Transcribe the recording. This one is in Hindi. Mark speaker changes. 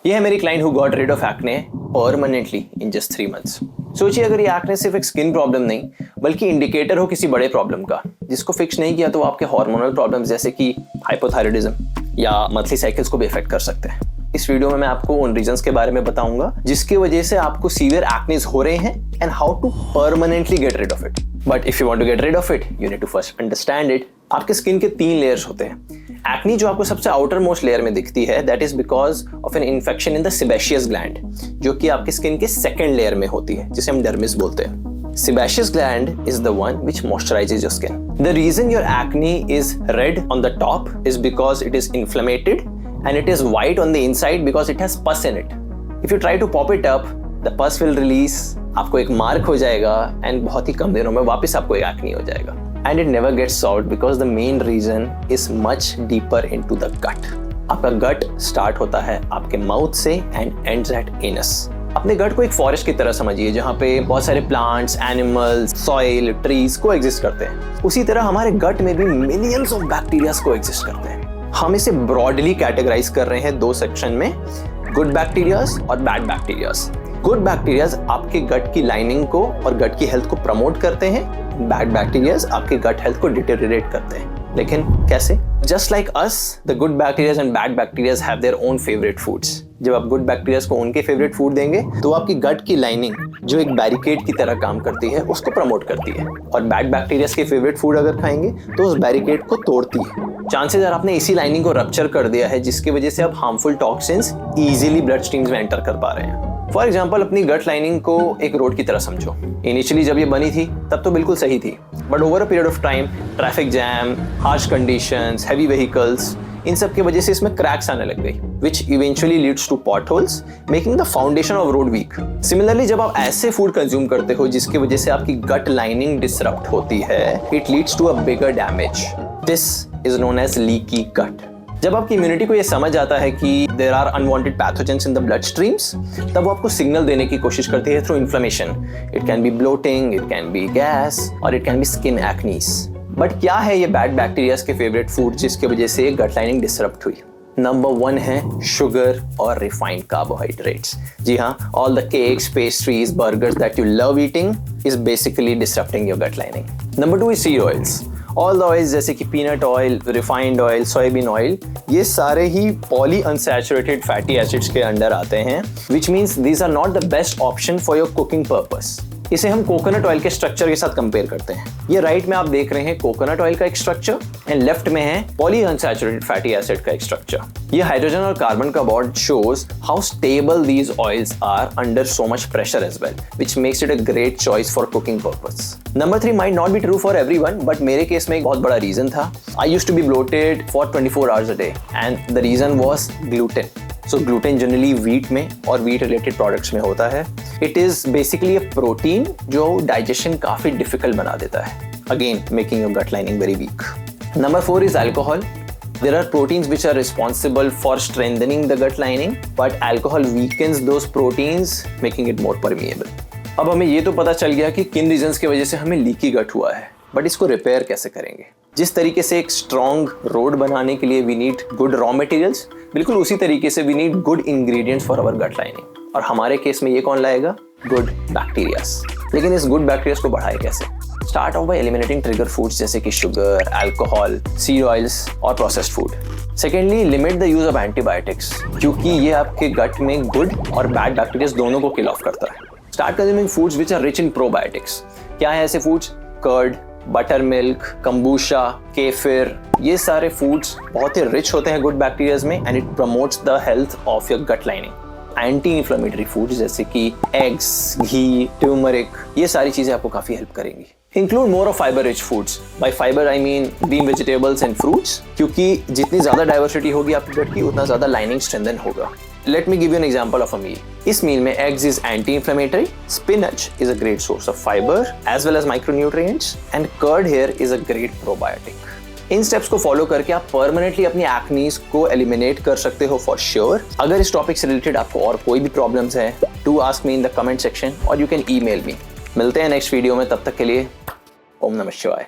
Speaker 1: ये है मेरी client who got rid of acne permanently in just 3 months। सोचिए अगर ये एक्ने सिर्फ एक स्किन प्रॉब्लम नहीं बल्कि इंडिकेटर हो किसी बड़े प्रॉब्लम का, जिसको फिक्स नहीं किया तो वो आपके हार्मोनल प्रॉब्लम्स जैसे कि हाइपोथायराइडिज्म या मंथली साइकिल्स को भी इफेक्ट कर सकते हैं। इस वीडियो में मैं आपको उन रीजंस के बारे में बताऊंगा जिसकी वजह से आपको सीवियर एक्नेस हो रहे हैं and how to permanently get rid of it. But if you want to get rid of it you need to first understand it. आपके स्किन के 3 लेयर्स होते हैं। एक्ने जो आपको सबसे आउटर मोस्ट लेयर में दिखती है that is because of an infection in the sebaceous gland, जो कि आपके स्किन के सेकंड लेयर में होती है जिसे हम डर्मिस बोलते हैं। Sebaceous gland is the one which moisturizes your skin. The reason your acne is red on the top is because it is inflamed and it is white on the inside because it has pus in it. If you try to pop it up, the pus will release, आपको एक मार्क हो जाएगा and बहुत ही कम दिनों में वापस आपको एक acne हो जाएगा। And it never gets solved because the main reason is much deeper into the gut. आपका gut start होता है आपके mouth से and ends at anus. अपने गट को एक फॉरेस्ट की तरह समझिए जहाँ पे बहुत सारे प्लांट्स, एनिमल्स, सॉइल, ट्रीज को एग्जिस्ट करते हैं। उसी तरह हमारे गट में भी मिलियंस ऑफ बैक्टीरियाज को एग्जिस्ट करते हैं। हम इसे ब्रॉडली कैटेगराइज कर रहे हैं 2 सेक्शन में, गुड बैक्टीरियाज और बैड बैक्टीरियाज। गुड बैक्टीरियाज आपके गट की लाइनिंग को और गट की हेल्थ को प्रमोट करते हैं, बैड बैक्टीरियाज आपके गट हेल्थ को डिटेरियोरेट करते हैं। लेकिन कैसे? Just like us, the good bacterias and bad bacterias have their own favourite foods. जब आप गुड बैक्टीरियाज को उनके फेवरेट फूड देंगे तो आपकी गट की लाइनिंग जो एक बैरिकेड की तरह काम करती है उसको प्रमोट करती है, और बैड बैक्टीरियाज के फेवरेट फूड अगर खाएंगे तो उस बैरिकेड को तोड़ती है। चांसेस है आपने इसी लाइनिंग को रप्चर कर दिया है जिसकी वजह से आप harmful toxins easily blood streams में एंटर कर पा रहे हैं। फॉर एग्जाम्पल, अपनी गट लाइनिंग को एक रोड की तरह समझो। इनिशियली जब ये बनी थी तब तो बिल्कुल सही थी, but over a period of time traffic jam, harsh conditions, heavy vehicles, इन सब की वजह से इसमें क्रैक्स आने लग गई, which eventually leads to potholes, making the foundation of road weak. Similarly, जब आप ऐसे फूड कंज्यूम करते हो जिसकी वजह से आपकी गट लाइनिंग डिसरप्ट होती है, it leads to a bigger damage. This is known as leaky gut. जब आपकी इम्यूनिटी को ये समझ आता है कि there are unwanted pathogens in the blood streams, तब वो आपको सिग्नल देने की कोशिश करती है through inflammation. It can be bloating, it can be gas, और it can be skin acne. But क्या है ये बैड बैक्टीरियाज के फेवरेट फूड जिसकी वजह से गट लाइनिंग डिसरप्ट हुई? नंबर 1 है शुगर और रिफाइंड कार्बोहाइड्रेट्स। जी हाँ, all the cakes, pastries, burgers that you love eating is basically disrupting your gut lining. Number 2 is seed oils. All the oils जैसे कि peanut oil, refined oil, soybean oil, ये सारे ही पॉली अनसैचुरेटेड फैटी एसिड्स के अंडर आते हैं, which means these are not the best option for your cooking purpose. इसे हम कोकोनट ऑयल के स्ट्रक्चर के साथ कंपेयर करते हैं। ये राइट में आप देख रहे हैं कोकोनट ऑयल का एक स्ट्रक्चर एंड लेफ्ट में है पॉली अनसैचुरेटेड फैटी एसिड का एक स्ट्रक्चर। ये हाइड्रोजन और कार्बन का bond shows how stable these oils are under so much pressure as well, which makes it a great choice for cooking purpose. Number 3 might not be true for everyone, but मेरे केस में एक बहुत बड़ा रीजन था। I used to be bloated for 24 hours a day and the reason was gluten. So gluten generally wheat में और व्हीट रिलेटेड प्रोडक्ट्स में होता है। It is basically a protein जो डाइजेशन काफी डिफिकल्ट बना देता है, again making your gut lining very weak. Number 4 is alcohol. There are proteins which are responsible for strengthening the gut lining, but alcohol weakens those proteins, making it more permeable. अब हमें ये तो पता चल गया कि किन रीजंस की वजह से हमें लीकी गट हुआ है, बट इसको रिपेयर कैसे करेंगे? जिस तरीके से एक स्ट्रॉन्ग रोड बनाने के लिए we need good raw materials, बिल्कुल उसी तरीके से we need good ingredients for our gut lining. और हमारे केस में ये कौन लाएगा? Good bacterias. लेकिन इस गुड बैक्टीरियाज को बढ़ाए कैसे? Start off by eliminating trigger foods जैसे कि शुगर, अल्कोहल, सीड ऑयल्स और processed food. Secondly, limit the use of antibiotics, क्योंकि ये आपके गट में गुड और बैड बैक्टीरियाज दोनों को किल ऑफ करता है। Start consuming foods which are rich in probiotics. क्या है ऐसे foods? Curd, butter milk, kombucha, kefir, ये सारे फूड्स बहुत ही रिच होते हैं गुड बैक्टीरियाज में and it promotes the health of your gut lining. Anti inflammatory foods जैसे कि एग्स, घी, ट्यूमरिक, ये सारी चीजें आपको काफी हेल्प करेंगी। Include more of fibre rich foods. By fibre I mean green vegetables and fruits, क्योंकि जितनी ज्यादा डाइवर्सिटी होगी आपकी गट की उतना ज्यादा लाइनिंग स्ट्रेंथन होगा। Let me give you an example of a meal. इस मील में eggs is anti-inflammatory, spinach is a great source of fiber as well as micronutrients, and curd here is a great probiotic. In steps को फॉलो करके आप परमानेंटली अपनी एक्नीज को एलिमिनेट कर सकते हो फॉर श्योर। अगर इस टॉपिक से रिलेटेड आपको और कोई भी प्रॉब्लम्स है, do ask me in the comment section और यू कैन ईमेल मी। मिलते हैं नेक्स्ट वीडियो में, तब तक के लिए ओम नमः शिवाय।